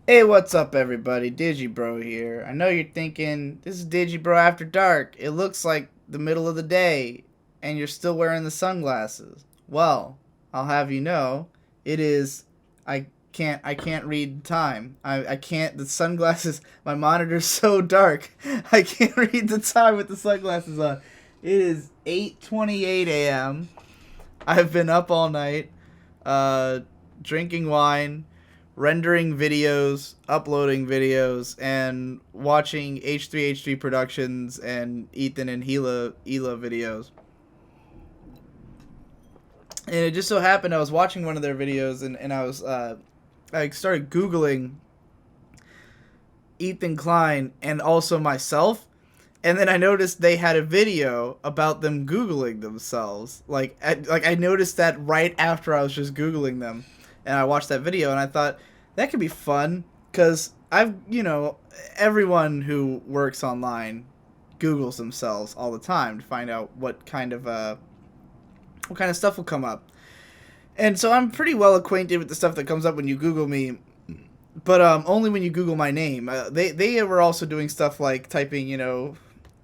Hey, what's up, everybody? Digibro here. I know you're thinking, this is Digibro After Dark. It looks like the middle of the day, and you're still wearing the sunglasses. Well, I'll have you know, it is. I can't read time. I can't. The sunglasses. My monitor's so dark. I can't read the time with the sunglasses on. It is 8:28 a.m. I've been up all night, uh, drinking wine, rendering videos, uploading videos, and watching H3H3 Productions and Ethan and Hila videos. And it just so happened I was watching one of their videos, and I started Googling Ethan Klein and also myself. And then I noticed they had a video about them Googling themselves. I noticed that right after I was just Googling them. And I watched that video and I thought, that could be fun. Because everyone who works online Googles themselves all the time to find out what kind of stuff will come up. And so I'm pretty well acquainted with the stuff that comes up when you Google me, but only when you Google my name. They were also doing stuff like typing,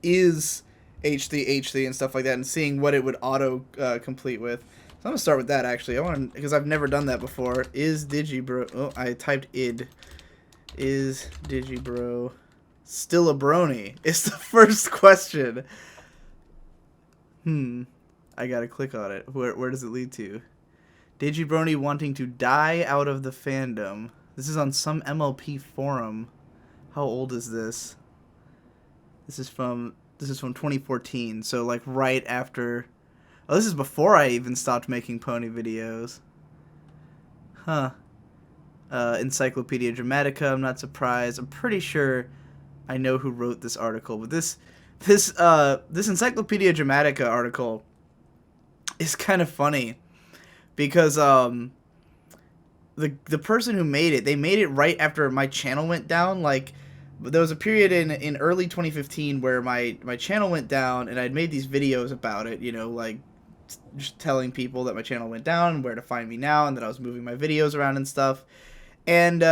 is H3H3 and stuff like that, and seeing what it would auto complete with. So I'm gonna start with that actually. I want because I've never done that before. Is Digibro? Oh, I typed id. Is Digibro still a brony? It's the first question. I gotta click on it. Where does it lead to? Digibrony wanting to die out of the fandom. This is on some MLP forum. How old is this? This is from 2014. So like right after. Oh, this is before I even stopped making pony videos. Huh. Encyclopedia Dramatica. I'm not surprised. I'm pretty sure I know who wrote this article, but this Encyclopedia Dramatica article is kind of funny because the person who made it, they made it right after my channel went down. Like, there was a period in early 2015 where my channel went down, and I'd made these videos about it, like just telling people that my channel went down and where to find me now, and that I was moving my videos around and stuff. And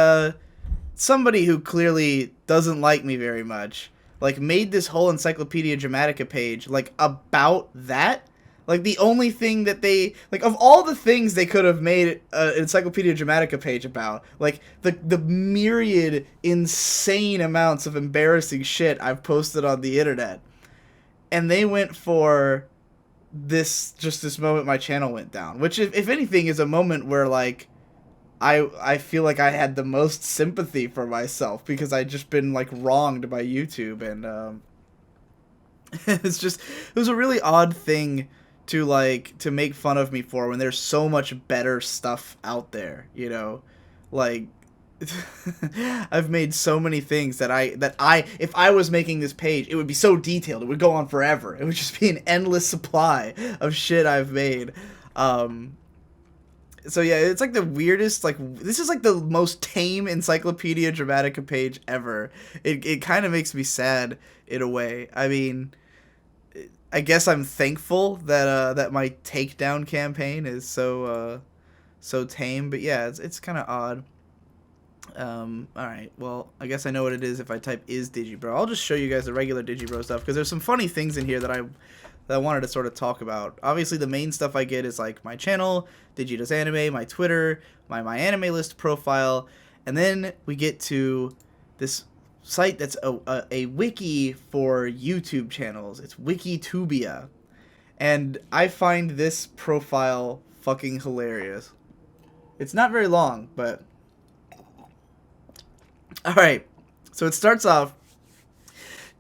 somebody who clearly doesn't like me very much, like, made this whole Encyclopedia Dramatica page like about that. Like, the only thing that they, like, of all the things they could have made an Encyclopedia Dramatica page about, like, the myriad insane amounts of embarrassing shit I've posted on the internet, and they went for this moment my channel went down, which, if anything, is a moment where, like, I feel like I had the most sympathy for myself, because I'd just been, like, wronged by YouTube, and it was a really odd thing to make fun of me for, when there's so much better stuff out there, like I've made so many things that if I was making this page, it would be so detailed, it would go on forever, it would just be an endless supply of shit I've made. So yeah, it's like the weirdest, like, this is like the most tame Encyclopedia Dramatica page ever. It kind of makes me sad in a way. I mean, I guess I'm thankful that my takedown campaign is so tame, but yeah, it's kind of odd. All right, well, I guess I know what it is if I type is Digibro. I'll just show you guys the regular Digibro stuff, because there's some funny things in here that I wanted to sort of talk about. Obviously, the main stuff I get is like my channel, Digidoes Anime, my Twitter, my anime list profile, and then we get to this site that's a wiki for YouTube channels. It's Wikitubia. And I find this profile fucking hilarious. It's not very long, but... Alright, so it starts off...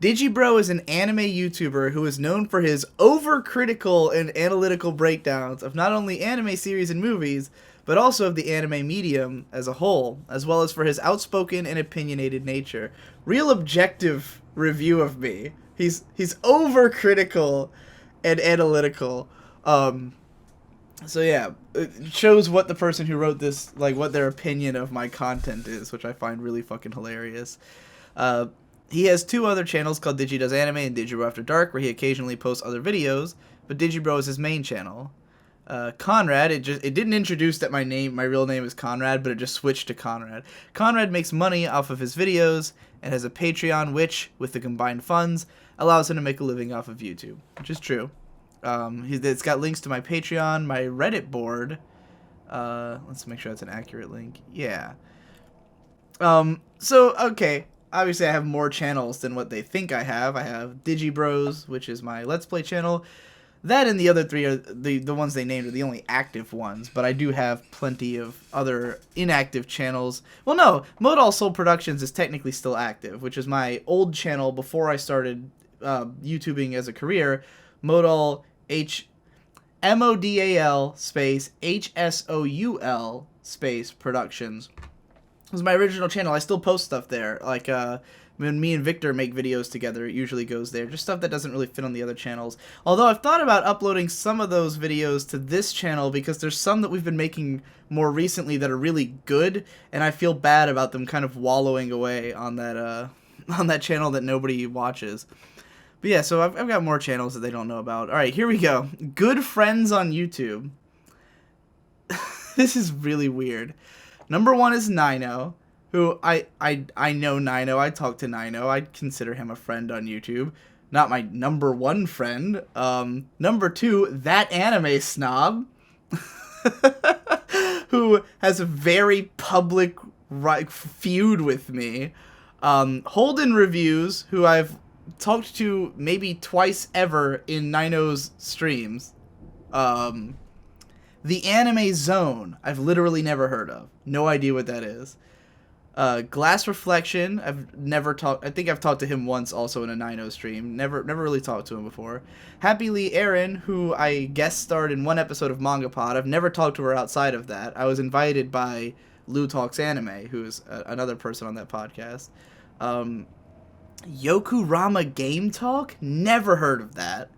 Digibro is an anime YouTuber who is known for his overcritical and analytical breakdowns of not only anime series and movies, but also of the anime medium as a whole, as well as for his outspoken and opinionated nature. Real objective review of me. He's overcritical and analytical. So yeah, it shows what the person who wrote this, like, what their opinion of my content is, which I find really fucking hilarious. He has two other channels called Digidoes Anime and Digibro After Dark, where he occasionally posts other videos, but Digibro is his main channel. Conrad, it didn't introduce that my real name is Conrad, but it just switched to Conrad. Conrad makes money off of his videos and has a Patreon, which, with the combined funds, allows him to make a living off of YouTube, which is true. It's got links to my Patreon, my Reddit board. Let's make sure that's an accurate link. Yeah. So, okay. Obviously, I have more channels than what they think I have. I have Digibros, which is my Let's Play channel. That and the other three are the ones they named are the only active ones, but I do have plenty of other inactive channels. Well, no, Modal Soul Productions is technically still active, which is my old channel before I started YouTubing as a career. Modal MODAL space HSOUL space Productions. It was my original channel. I still post stuff there. Like, when me and Victor make videos together, it usually goes there. Just stuff that doesn't really fit on the other channels. Although I've thought about uploading some of those videos to this channel because there's some that we've been making more recently that are really good, and I feel bad about them kind of wallowing away on that channel that nobody watches. But yeah, so I've got more channels that they don't know about. Alright, here we go. Good friends on YouTube. This is really weird. Number 1 is Nino, who I know Nino. I talk to Nino. I'd consider him a friend on YouTube. Not my number 1 friend. Number 2, That Anime Snob, who has a very public feud with me. Holden Reviews, who I've talked to maybe twice ever in Nino's streams. The Anime Zone, I've literally never heard of. No idea what that is. Glass Reflection, I've never talked. I think I've talked to him once also in a Nino stream. Never really talked to him before. Happy Lee Aaron, who I guest starred in one episode of Manga Pod. I've never talked to her outside of that. I was invited by Lou Talks Anime, who's another person on that podcast. Yokurama Game Talk, never heard of that.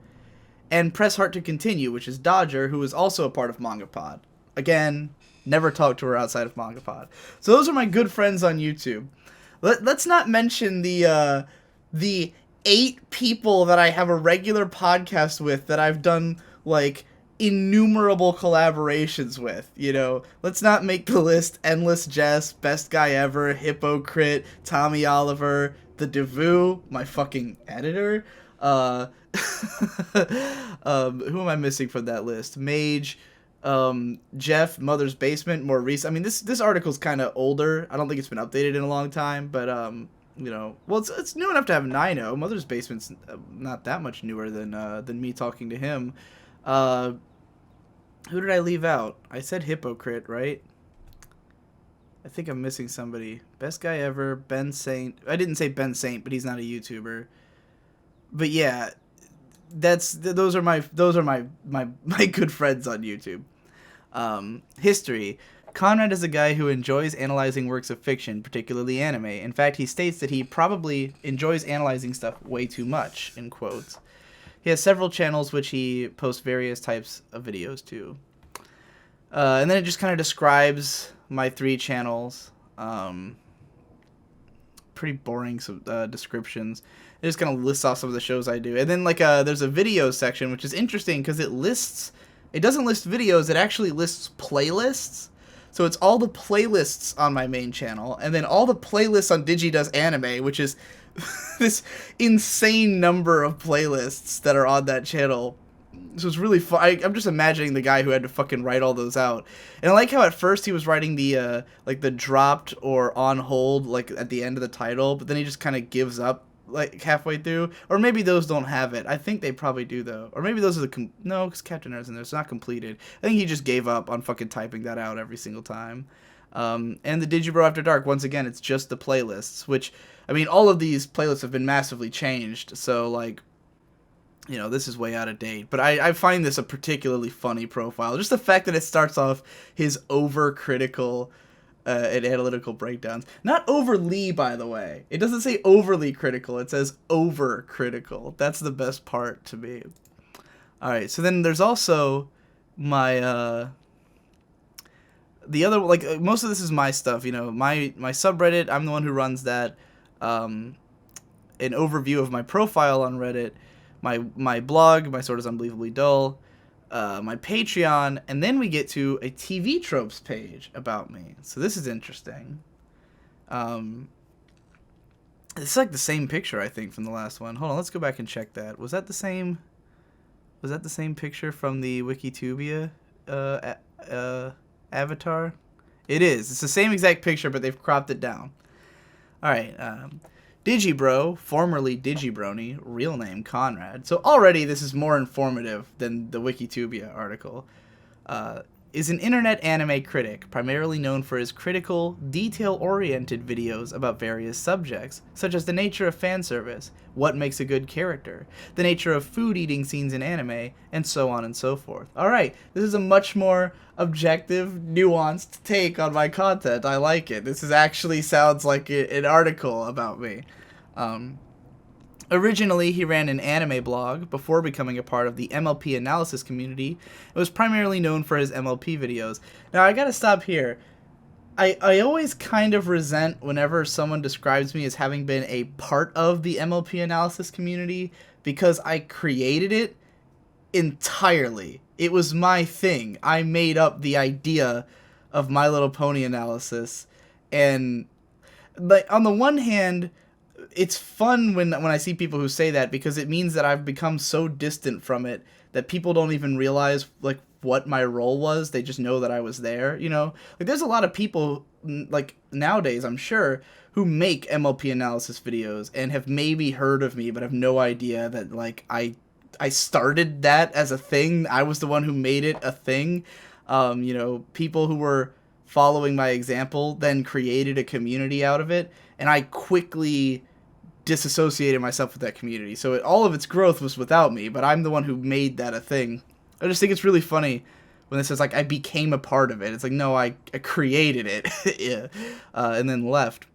And Press Heart to Continue, which is Dodger, who is also a part of Manga Pod. Again, never talked to her outside of Manga Pod. So those are my good friends on YouTube. Let's not mention the 8 people that I have a regular podcast with that I've done, like, innumerable collaborations with, you know. Let's not make the list. Endless Jess, Best Guy Ever, Hypocrite, Tommy Oliver, The Devu, my fucking editor, who am I missing from that list? Mage, Jeff, Mother's Basement, more recent. I mean, this article's kind of older. I don't think it's been updated in a long time, but you know, well, it's new enough to have Nino. Mother's Basement's not that much newer than me talking to him. Who did I leave out? I said Hypocrite, right? I think I'm missing somebody. Best Guy Ever, Ben Saint. I didn't say Ben Saint, but he's not a YouTuber. But yeah, those are my good friends on YouTube. History. Conrad is a guy who enjoys analyzing works of fiction, particularly anime. In fact, he states that he probably enjoys analyzing stuff way too much, in quotes. He has several channels which he posts various types of videos to. And then it just kind of describes my 3 channels. Pretty boring descriptions. It just kind of lists off some of the shows I do. And then like there's a video section, which is interesting because it doesn't list videos, it actually lists playlists. So it's all the playlists on my main channel, and then all the playlists on Does Anime, which is this insane number of playlists that are on that channel. So it's really fun. I'm just imagining the guy who had to fucking write all those out. And I like how at first he was writing the like the dropped or on hold like at the end of the title, but then he just kind of gives up like halfway through. Or maybe those don't have it. I think they probably do though. Or maybe those are no, because Captain Earth's in there. It's not completed. I think he just gave up on fucking typing that out every single time. And the Digibro After Dark, once again, it's just the playlists, which, I mean, all of these playlists have been massively changed, so, like, you know, this is way out of date. But I find this a particularly funny profile. Just the fact that it starts off his overcritical and analytical breakdowns. Not overly, by the way. It doesn't say overly critical. It says overcritical. That's the best part to me. Alright, so then there's also my, the other, like, most of this is my stuff, you know, my subreddit, I'm the one who runs that, an overview of my profile on Reddit, my blog, My Sword is Unbelievably Dull, my Patreon, and then we get to a TV tropes page about me. So this is interesting. It's like the same picture, I think, from the last one. Hold on, let's go back and check that. Was that the same picture from the Wikitubia avatar? It is. It's the same exact picture, but they've cropped it down. All right. Digibro, formerly Digibrony, real name Conrad. So already this is more informative than the Wikitubia article. Is an internet anime critic, primarily known for his critical, detail-oriented videos about various subjects, such as the nature of fan service, what makes a good character, the nature of food-eating scenes in anime, and so on and so forth. Alright, this is a much more objective, nuanced take on my content. I like it. This actually sounds like an article about me. Originally, he ran an anime blog before becoming a part of the MLP analysis community. It was primarily known for his MLP videos. Now, I gotta stop here. I always kind of resent whenever someone describes me as having been a part of the MLP analysis community, because I created it entirely. It was my thing. I made up the idea of My Little Pony analysis. And, like, on the one hand, it's fun when I see people who say that, because it means that I've become so distant from it that people don't even realize, like, what my role was. They just know that I was there, you know? Like, there's a lot of people, like, nowadays, I'm sure, who make MLP analysis videos and have maybe heard of me, but have no idea that, like, I started that as a thing. I was the one who made it a thing. You know, people who were following my example then created a community out of it, and I quickly disassociated myself with that community. So all of its growth was without me, but I'm the one who made that a thing. I just think it's really funny when it says, like, I became a part of it. It's like, no, I created it. Yeah. And then left.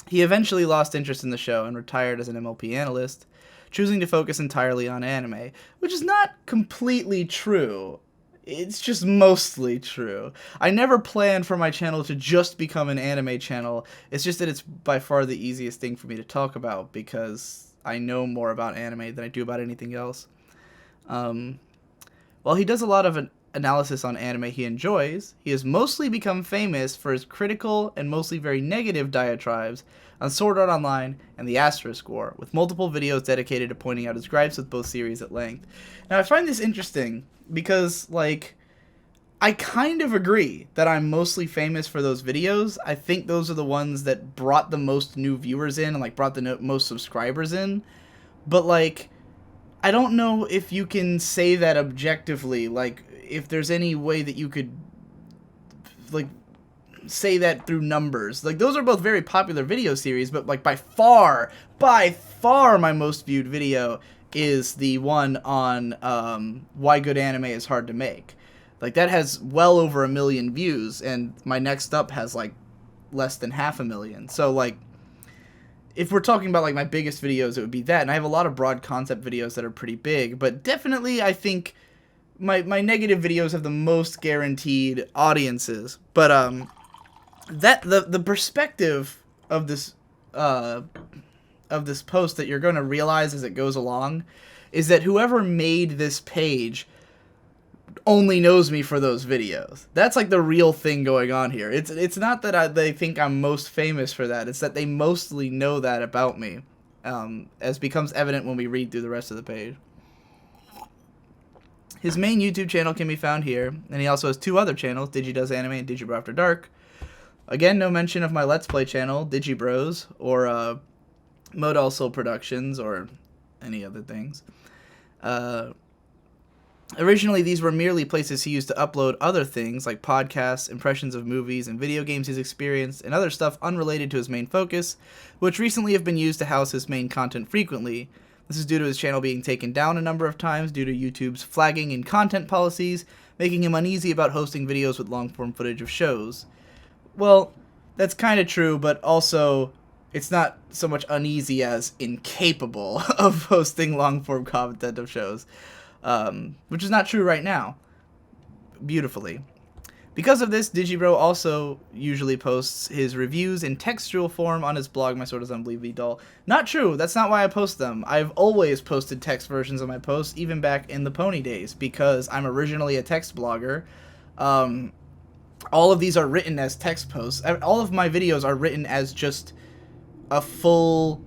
He eventually lost interest in the show and retired as an MLP analyst, choosing to focus entirely on anime, which is not completely true. It's just mostly true. I never planned for my channel to just become an anime channel. It's just that it's by far the easiest thing for me to talk about, because I know more about anime than I do about anything else. While he does a lot of analysis on anime he enjoys, he has mostly become famous for his critical and mostly very negative diatribes on Sword Art Online and the Asterisk War, with multiple videos dedicated to pointing out his gripes with both series at length. Now, I find this interesting because, like, I kind of agree that I'm mostly famous for those videos. I think those are the ones that brought the most new viewers in and, like, brought the most subscribers in. But, like, I don't know if you can say that objectively. Like, if there's any way that you could, like, say that through numbers. Like, those are both very popular video series, but, like, by far my most viewed video is the one on why good anime is hard to make. Like, that has well over 1 million views, and my next up has, like, less than 500,000. So, like, if we're talking about, like, my biggest videos, it would be that. And I have a lot of broad concept videos that are pretty big, but definitely I think my negative videos have the most guaranteed audiences. But that the perspective of this post that you're going to realize as it goes along is that whoever made this page only knows me for those videos. That's, like, the real thing going on here. It's not that they think I'm most famous for that. It's that they mostly know that about me, as becomes evident when we read through the rest of the page. His main YouTube channel can be found here, and he also has 2 other channels, Digidoes Anime and Digibro After Dark. Again, no mention of my Let's Play channel, Digibros, or Modal Soul Productions, or any other things. Originally, these were merely places he used to upload other things, like podcasts, impressions of movies and video games he's experienced, and other stuff unrelated to his main focus, which recently have been used to house his main content frequently. This is due to his channel being taken down a number of times due to YouTube's flagging and content policies, making him uneasy about hosting videos with long-form footage of shows. Well, that's kind of true, but also it's not so much uneasy as incapable of hosting long-form content of shows, which is not true right now, beautifully. Because of this, Digibro also usually posts his reviews in textual form on his blog, My Sword is Unbelievably Dull. Not true. That's not why I post them. I've always posted text versions of my posts, even back in the Pony days, because I'm originally a text blogger. All of these are written as text posts. All of my videos are written as just a full,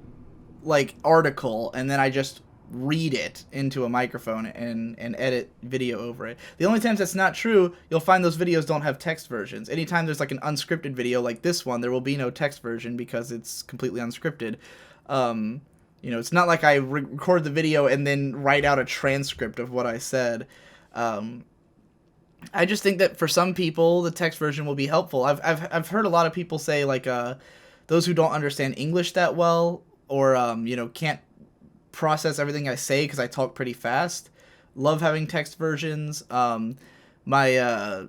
like, article, and then I just read it into a microphone and edit video over it. The only times that's not true, you'll find those videos don't have text versions. Anytime there's like an unscripted video like this one, there will be no text version because it's completely unscripted. You know, it's not like I record the video and then write out a transcript of what I said. I just think that for some people, the text version will be helpful. I've heard a lot of people say, like, those who don't understand English that well, or you know, can't process everything I say because I talk pretty fast, love having text versions. My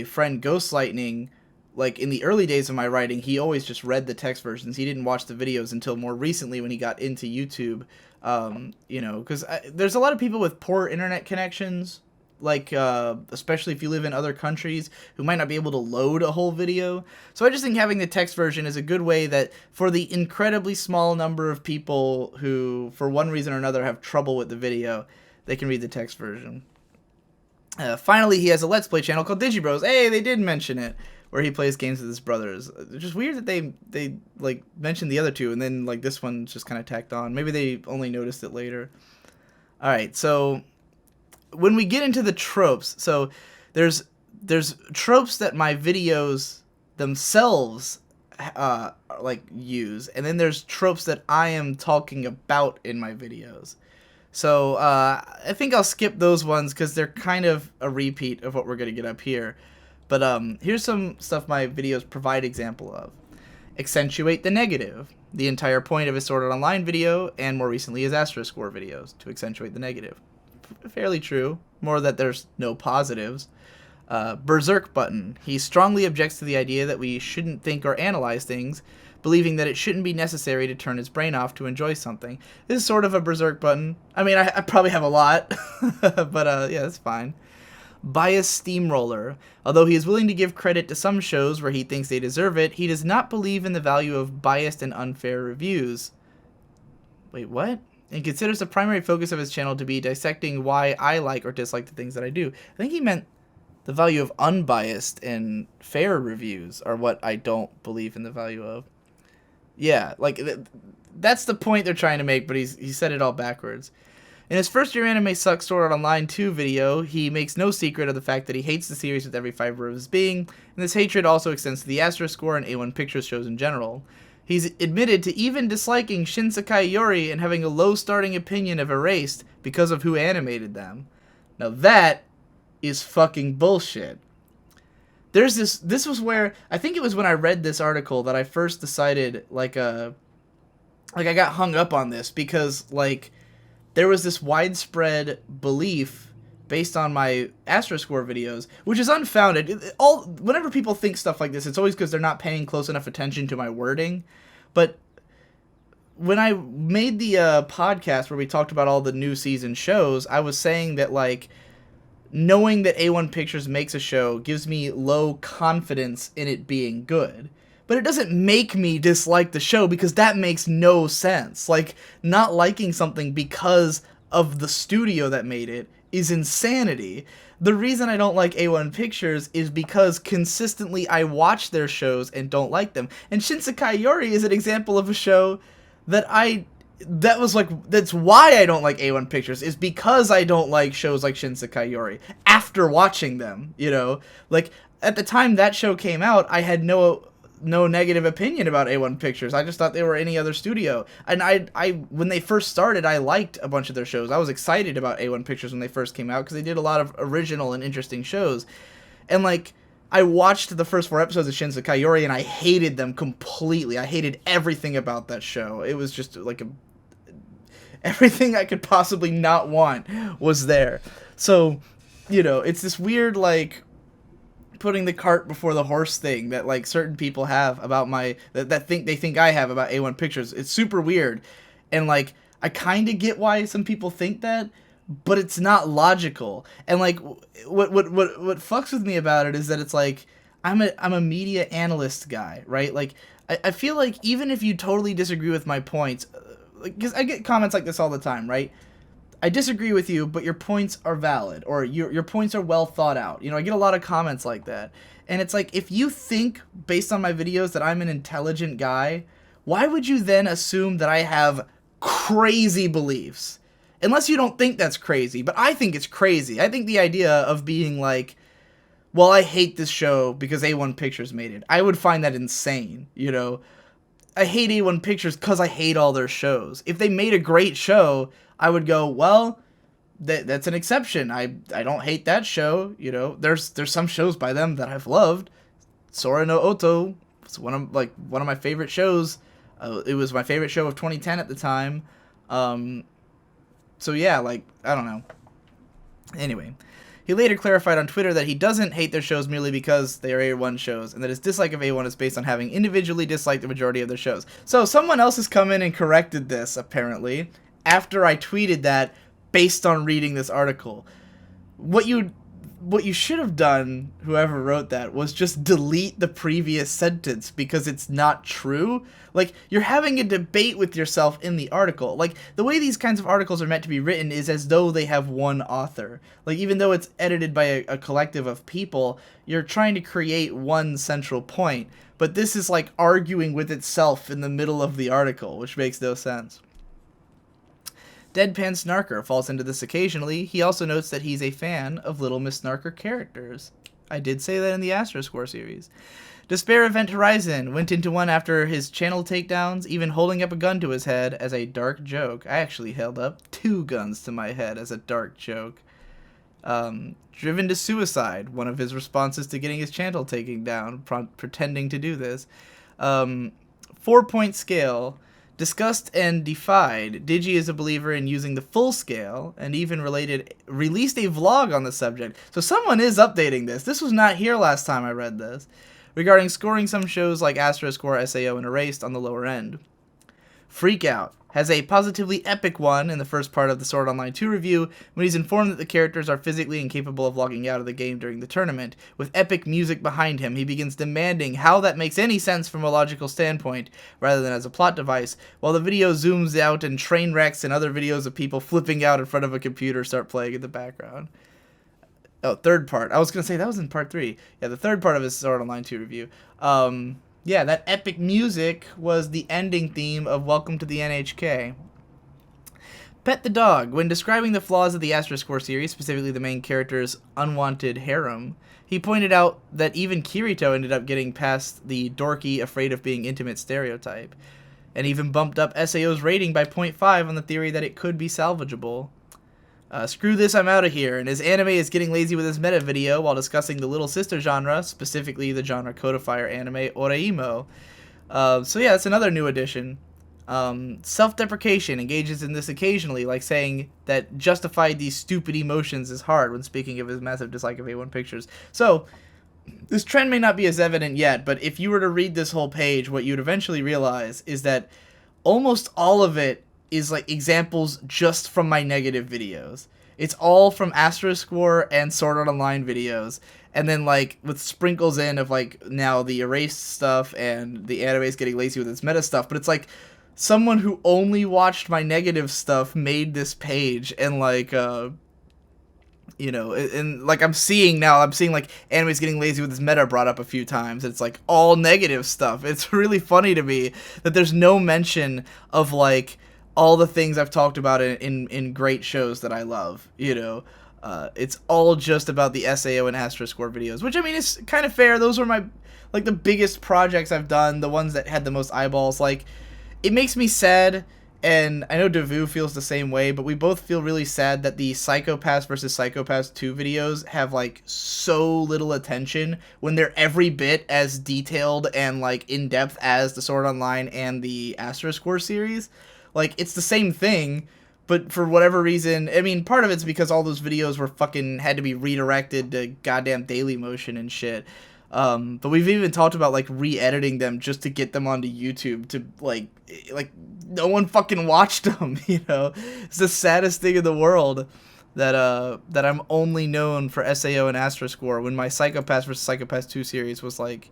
friend Ghost Lightning, like, in the early days of my writing, he always just read the text versions. He didn't watch the videos until more recently when he got into YouTube. You know, because there's a lot of people with poor internet connections, like, especially if you live in other countries, who might not be able to load a whole video. So I just think having the text version is a good way that, for the incredibly small number of people who, for one reason or another, have trouble with the video, they can read the text version. Finally, he has a Let's Play channel called Digibros. Hey, they did mention it, where he plays games with his brothers. It's just weird that they like, mentioned the other two, and then, like, this one's just kind of tacked on. Maybe they only noticed it later. Alright, so when we get into the tropes, so there's tropes that my videos themselves like, use, and then there's tropes that I am talking about in my videos. So I think I'll skip those ones because they're kind of a repeat of what we're going to get up here. But here's some stuff my videos provide example of. Accentuate the negative. The entire point of his Sword Art Online video, and more recently his Asterisk War videos, to accentuate the negative. Fairly true. More that there's no positives. Berserk button. He strongly objects to the idea that we shouldn't think or analyze things, believing that it shouldn't be necessary to turn his brain off to enjoy something. This is sort of a berserk button. I mean, I probably have a lot, but yeah, that's fine. Bias steamroller. Although he is willing to give credit to some shows where he thinks they deserve it, he does not believe in the value of biased and unfair reviews. Wait, what? And considers the primary focus of his channel to be dissecting why I like or dislike the things that I do. I think he meant the value of unbiased and fair reviews are what I don't believe in the value of. Yeah, like, that's the point they're trying to make, but he said it all backwards. In his first Your Anime Sucks Sword Art Online 2 video, he makes no secret of the fact that he hates the series with every fiber of his being, and this hatred also extends to the Asterisk War and A1 Pictures shows in general. He's admitted to even disliking Shinsekai Yori and having a low starting opinion of Erased because of who animated them. Now that is fucking bullshit. There's this was where, I think it was when I read this article that I first decided, like, I got hung up on this, because, like, there was this widespread belief based on my Asterisk War videos, which is unfounded. Whenever people think stuff like this, it's always because they're not paying close enough attention to my wording. But when I made the podcast where we talked about all the new season shows, I was saying that, like, knowing that A1 Pictures makes a show gives me low confidence in it being good. But it doesn't make me dislike the show, because that makes no sense. Like, not liking something because of the studio that made it is insanity. The reason I don't like A1 Pictures is because consistently I watch their shows and don't like them. And Shinsekai Yori is an example of a show that that's why I don't like A1 Pictures, is because I don't like shows like Shinsekai Yori after watching them, you know? Like, at the time that show came out, I had no negative opinion about A1 Pictures. I just thought they were any other studio. And I when they first started, I liked a bunch of their shows. I was excited about A1 Pictures when they first came out because they did a lot of original and interesting shows. And, like, I watched the first 4 episodes of Shinsekai Yori and I hated them completely. I hated everything about that show. It was just like everything I could possibly not want was there. So, you know, it's this weird, like, putting the cart before the horse thing that, like, certain people have about they think I have about A1 Pictures. It's super weird, and, like, I kind of get why some people think that, but it's not logical. And like what fucks with me about it is that it's like I'm a media analyst guy, right? Like I feel like even if you totally disagree with my points, because I get comments like this all the time, right? I disagree with you, but your points are valid, or your points are well thought out. You know, I get a lot of comments like that. And it's like, if you think, based on my videos, that I'm an intelligent guy, why would you then assume that I have crazy beliefs? Unless you don't think that's crazy, but I think it's crazy. I think the idea of being like, well, I hate this show because A1 Pictures made it. I would find that insane, you know? I hate A1 Pictures because I hate all their shows. If they made a great show, I would go, well, that's an exception. I don't hate that show. You know, there's some shows by them that I've loved. Sora no Oto was one of my favorite shows. It was my favorite show of 2010 at the time. So yeah, like, I don't know. Anyway, he later clarified on Twitter that he doesn't hate their shows merely because they are A1 shows, and that his dislike of A1 is based on having individually disliked the majority of their shows. So someone else has come in and corrected this, apparently, after I tweeted that based on reading this article. What you should have done, whoever wrote that, was just delete the previous sentence because it's not true. Like, you're having a debate with yourself in the article. Like, the way these kinds of articles are meant to be written is as though they have one author. Like, even though it's edited by a collective of people, you're trying to create one central point. But this is like arguing with itself in the middle of the article, which makes no sense. Deadpan Snarker falls into this occasionally. He also notes that he's a fan of Little Miss Snarker characters. I did say that in the Astro Score series. Despair Event Horizon went into one after his channel takedowns, even holding up a gun to his head as a dark joke. I actually held up 2 guns to my head as a dark joke. Driven to suicide, one of his responses to getting his channel taken down, pretending to do this. 4-point scale. Discussed and defied. Digi is a believer in using the full scale, and even released a vlog on the subject. So someone is updating this. This was not here last time I read this. Regarding scoring some shows like Astro Score, SAO, and Erased on the lower end. Freakout has a positively epic one in the first part of the Sword Online 2 review when he's informed that the characters are physically incapable of logging out of the game during the tournament. With epic music behind him, he begins demanding how that makes any sense from a logical standpoint, rather than as a plot device, while the video zooms out and train wrecks and other videos of people flipping out in front of a computer start playing in the background. Oh, third part. I was going to say that was in part 3. Yeah, the third part of his Sword Online 2 review. Yeah, that epic music was the ending theme of Welcome to the NHK. Pet the Dog, when describing the flaws of the Astro Score series, specifically the main character's unwanted harem, he pointed out that even Kirito ended up getting past the dorky, afraid of being intimate stereotype, and even bumped up SAO's rating by 0.5 on the theory that it could be salvageable. Screw this, I'm out of here, and his anime is getting lazy with his meta video while discussing the little sister genre, specifically the genre codifier anime Oreimo. So yeah, it's another new addition. Self-deprecation engages in this occasionally, like saying that justify these stupid emotions is hard when speaking of his massive dislike of A1 Pictures. So, this trend may not be as evident yet, but if you were to read this whole page, what you'd eventually realize is that almost all of it is like examples just from my negative videos. It's all from Astro Score and Sword Art Online videos, and then like with sprinkles in of like now the erased stuff and the anime's getting lazy with its meta stuff, but it's like someone who only watched my negative stuff made this page, and like you know, and like I'm seeing like anime's getting lazy with its meta brought up a few times. It's like all negative stuff. It's really funny to me that there's no mention of like all the things I've talked about in great shows that I love, you know. It's all just about the SAO and Astro Score videos, which I mean is kind of fair. Those were my like the biggest projects I've done, the ones that had the most eyeballs. Like, it makes me sad, and I know Devu feels the same way, but we both feel really sad that the Psychopaths vs. Psychopaths 2 videos have like so little attention when they're every bit as detailed and like in depth as the Sword Online and the Astro Score series. Like, it's the same thing, but for whatever reason, I mean, part of it's because all those videos were fucking had to be redirected to goddamn Dailymotion and shit. But we've even talked about like re-editing them just to get them onto YouTube to like no one fucking watched them, you know. It's the saddest thing in the world. that I'm only known for SAO and Astroscore, when my Psychopaths vs. Psychopaths 2 series was like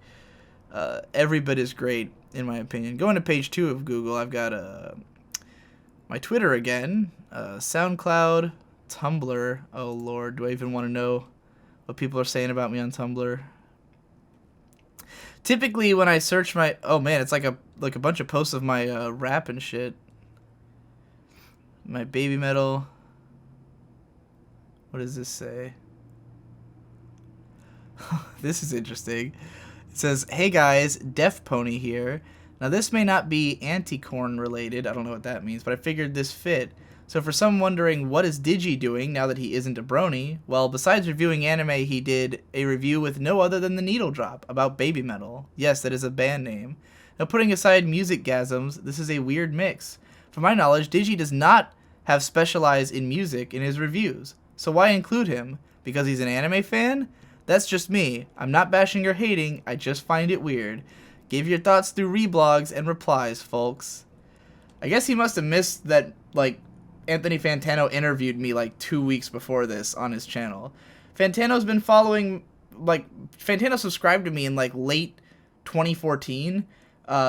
every bit as great, in my opinion. Going to page 2 of Google, I've got my Twitter again, SoundCloud, Tumblr. Oh lord, do I even want to know what people are saying about me on Tumblr? Typically when I search my, oh man, it's like a bunch of posts of my rap and shit. My baby metal. What does this say? This is interesting. It says, "Hey guys, Def Pony here. Now this may not be anti-corn related, I don't know what that means, but I figured this fit. So for some wondering what is Digi doing now that he isn't a brony, well, besides reviewing anime, he did a review with no other than the Needle Drop about baby metal. Yes, that is a band name. Now putting aside music gasms, this is a weird mix. From my knowledge, Digi does not have specialized in music in his reviews. So why include him? Because he's an anime fan? That's just me. I'm not bashing or hating, I just find it weird. Give your thoughts through reblogs and replies, folks." I guess he must have missed that, like, Anthony Fantano interviewed me like 2 weeks before this on his channel. Fantano's been following, like, Fantano subscribed to me in like late 2014,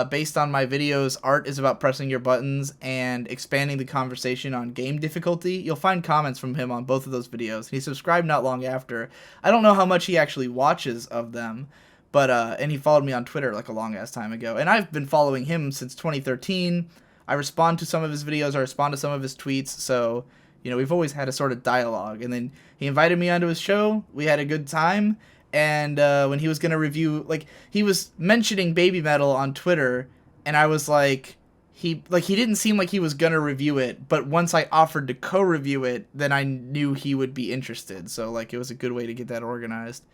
based on my videos "Art is about pressing your buttons" and "Expanding the conversation on game difficulty." You'll find comments from him on both of those videos. He subscribed not long after. I don't know how much he actually watches of them, but and he followed me on Twitter like a long ass time ago. And I've been following him since 2013. I respond to some of his videos, I respond to some of his tweets, so, you know, we've always had a sort of dialogue. And then he invited me onto his show, we had a good time, and when he was going to review, like, he was mentioning baby metal on Twitter, and I was like, he didn't seem like he was going to review it, but once I offered to co-review it, then I knew he would be interested, so, like, it was a good way to get that organized.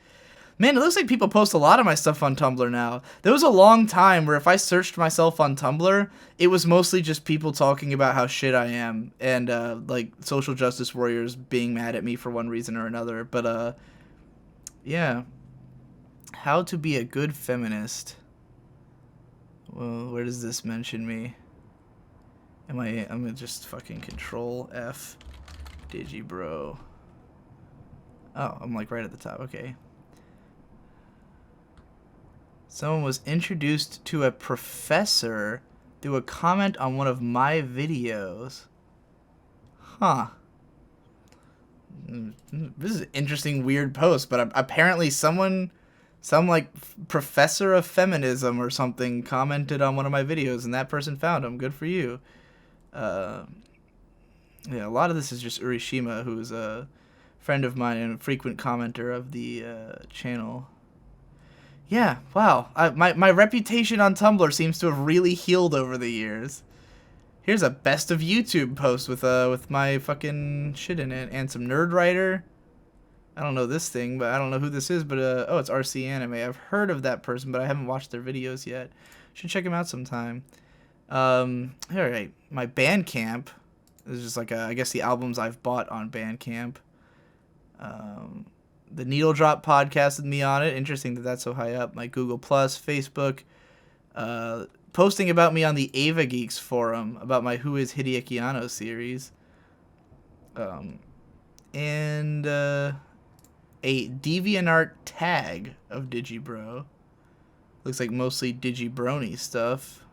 Man, it looks like people post a lot of my stuff on Tumblr now. There was a long time where if I searched myself on Tumblr, it was mostly just people talking about how shit I am, and like social justice warriors being mad at me for one reason or another. But yeah, how to be a good feminist. Well, where does this mention me? I'm gonna just fucking Control F Digibro. Oh, I'm like right at the top. Okay. Someone was introduced to a professor through a comment on one of my videos. Huh. This is an interesting, weird post, but apparently some like professor of feminism or something commented on one of my videos, and that person found him. Good for you. Yeah, a lot of this is just Urishima, who's a friend of mine and a frequent commenter of the channel. Yeah, wow. My reputation on Tumblr seems to have really healed over the years. Here's a best of YouTube post with my fucking shit in it, and some Nerdwriter. I don't know this thing, but I don't know who this is, but oh, it's RC Anime. I've heard of that person, but I haven't watched their videos yet. Should check them out sometime. Alright, my Bandcamp. This is just like I guess the albums I've bought on Bandcamp. The Needle Drop podcast with me on it. Interesting that that's so high up. My Google Plus, Facebook, posting about me on the Ava Geeks forum about my Who is Hideaki Anno series, and a DeviantArt tag of Digibro. Looks like mostly Digibrony stuff.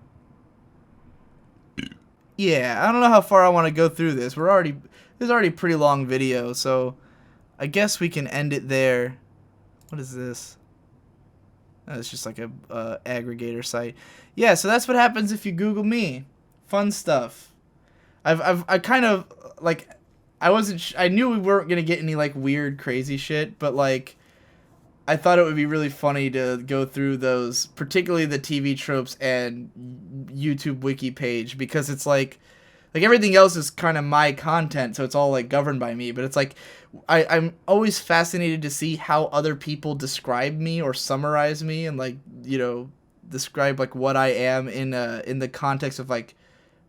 Yeah, I don't know how far I want to go through this. This is already a pretty long video, so I guess we can end it there. What is this? Oh, it's just like a aggregator site. Yeah, so that's what happens if you Google me. Fun stuff. I kind of like I knew we weren't gonna get any like weird crazy shit, but like I thought it would be really funny to go through those, particularly the TV tropes and YouTube wiki page, because it's like everything else is kind of my content, so it's all like governed by me, but it's like I'm always fascinated to see how other people describe me or summarize me, and like, you know, describe like what I am in the context of like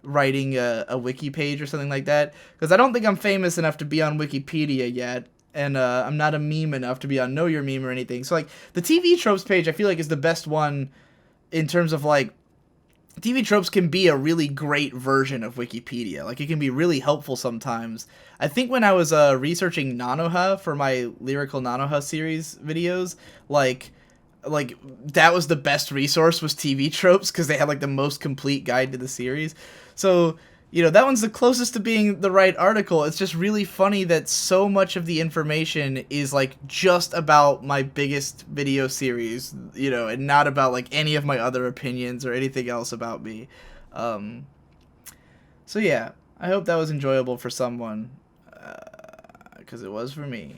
writing a wiki page or something like that, because I don't think I'm famous enough to be on Wikipedia yet, and I'm not a meme enough to be on Know Your Meme or anything. So like the TV tropes page I feel like is the best one in terms of like TV tropes can be a really great version of Wikipedia. Like, it can be really helpful sometimes. I think when I was researching Nanoha for my lyrical Nanoha series videos, like that was the best resource, was TV tropes, because they had like the most complete guide to the series. So, you know, that one's the closest to being the right article. It's just really funny that so much of the information is like just about my biggest video series, you know, and not about like any of my other opinions or anything else about me. Um, so yeah, I hope that was enjoyable for someone, because it was for me.